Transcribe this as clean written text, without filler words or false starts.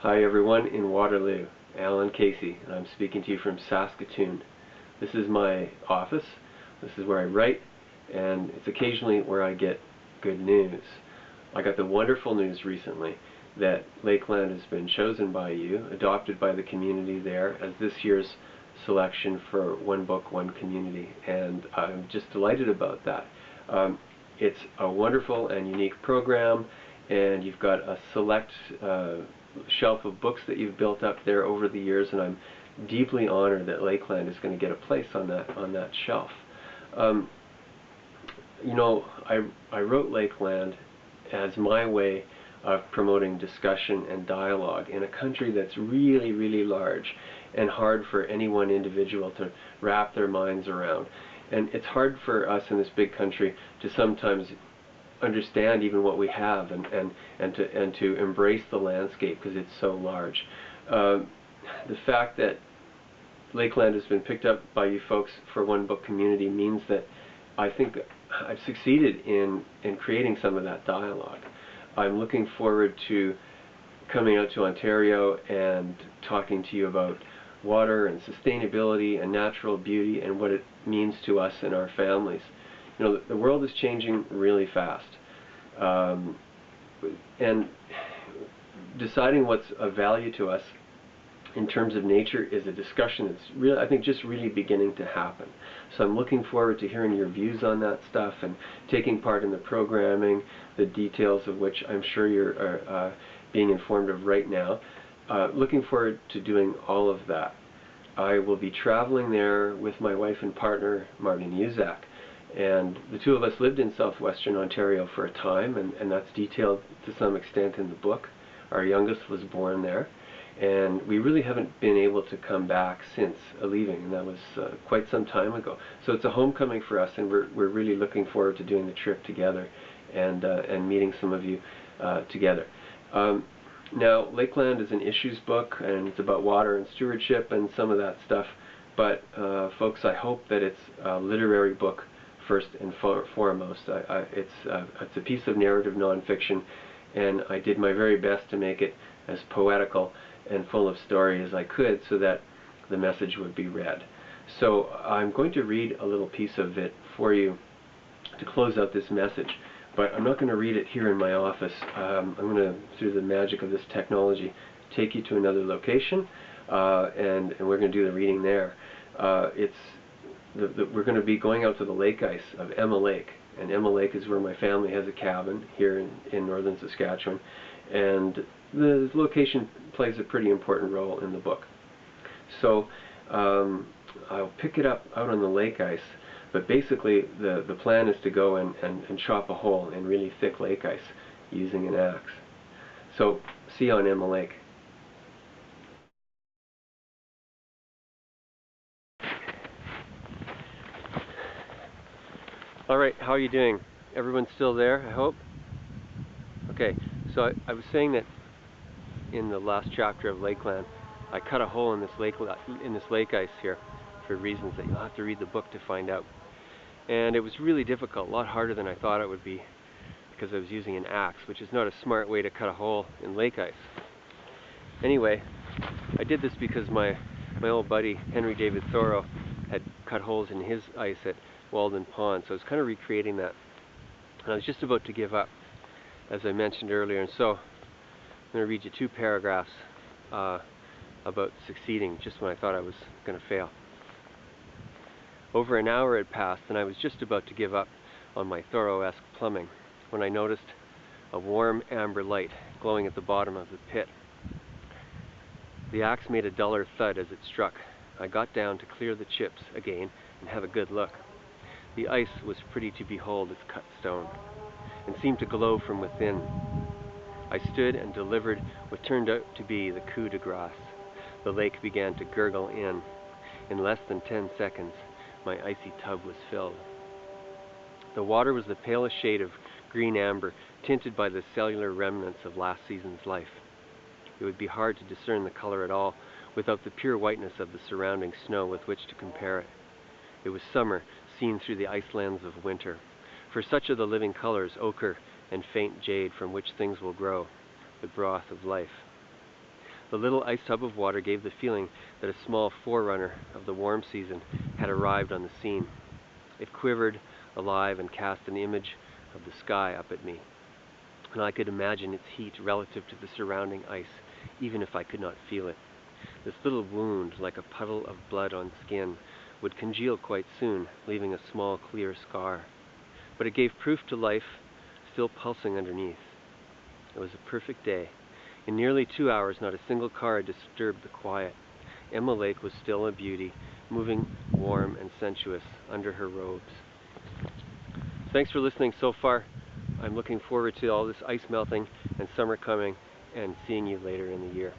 Hi everyone in Waterloo, Alan Casey, and I'm speaking to you from Saskatoon. This is my office, this is where I write, and it's occasionally where I get good news. I got the wonderful news recently that Lakeland has been chosen by you, adopted by the community there as this year's selection for One Book, One Community, and I'm just delighted about that. It's a wonderful and unique program, and you've got a select shelf of books that you've built up there over the years, and I'm deeply honored that Lakeland is going to get a place on that shelf. You know, I wrote Lakeland as my way of promoting discussion and dialogue in a country that's really, really large and hard for any one individual to wrap their minds around. And it's hard for us in this big country to sometimes understand even what we have and to embrace the landscape because it's so large. The fact that Lakeland has been picked up by you folks for One Book Community means that I think I've succeeded in creating some of that dialogue. I'm looking forward to coming out to Ontario and talking to you about water and sustainability and natural beauty and what it means to us and our families. You know, the world is changing really fast, and deciding what's of value to us in terms of nature is a discussion that's really, I think, just really beginning to happen. So I'm looking forward to hearing your views on that stuff and taking part in the programming, the details of which I'm sure you're being informed of right now. Looking forward to doing all of that. I will be traveling there with my wife and partner, Martin Uzak. And the two of us lived in southwestern Ontario for a time, and that's detailed to some extent in the book. Our youngest was born there, and we really haven't been able to come back since leaving, and that was quite some time ago. So it's a homecoming for us, and we're really looking forward to doing the trip together and meeting some of you together. Now, Lakeland is an issues book, and it's about water and stewardship and some of that stuff, but folks, I hope that it's a literary book first and foremost. It's a piece of narrative nonfiction, and I did my very best to make it as poetical and full of story as I could so that the message would be read. So I'm going to read a little piece of it for you to close out this message, but I'm not going to read it here in my office. I'm going to, through the magic of this technology, take you to another location, and we're going to do the reading there. We're going to be going out to the lake ice of Emma Lake, and Emma Lake is where my family has a cabin here in northern Saskatchewan, and the location plays a pretty important role in the book. So I'll pick it up out on the lake ice, but basically the plan is to go and chop a hole in really thick lake ice using an axe. So see you on Emma Lake. Alright, how are you doing? Everyone's still there, I hope? Okay, so I was saying that in the last chapter of Lakeland, I cut a hole in this lake ice here for reasons that you'll have to read the book to find out. And it was really difficult, a lot harder than I thought it would be, because I was using an axe, which is not a smart way to cut a hole in lake ice. Anyway, I did this because my old buddy Henry David Thoreau had cut holes in his ice at Walden Pond, so I was kind of recreating that. And I was just about to give up, as I mentioned earlier, and so I'm going to read you two paragraphs about succeeding just when I thought I was going to fail. Over an hour had passed, and I was just about to give up on my Thoreau-esque plumbing when I noticed a warm amber light glowing at the bottom of the pit. The axe made a duller thud as it struck. I got down to clear the chips again and have a good look. The ice was pretty to behold, its cut stone, and seemed to glow from within. I stood and delivered what turned out to be the coup de grace. The lake began to gurgle in. In less than 10 seconds, my icy tub was filled. The water was the palest shade of green amber, tinted by the cellular remnants of last season's life. It would be hard to discern the color at all without the pure whiteness of the surrounding snow with which to compare it. It was summer seen through the ice lens of winter, for such are the living colors, ochre and faint jade, from which things will grow, the broth of life. The little ice tub of water gave the feeling that a small forerunner of the warm season had arrived on the scene. It quivered, alive, and cast an image of the sky up at me, and I could imagine its heat relative to the surrounding ice, even if I could not feel it. This little wound, like a puddle of blood on skin, would congeal quite soon, leaving a small clear scar. But it gave proof to life still pulsing underneath. It was a perfect day. In nearly 2 hours, not a single car had disturbed the quiet. Emma Lake was still a beauty, moving warm and sensuous under her robes. Thanks for listening so far. I'm looking forward to all this ice melting and summer coming and seeing you later in the year.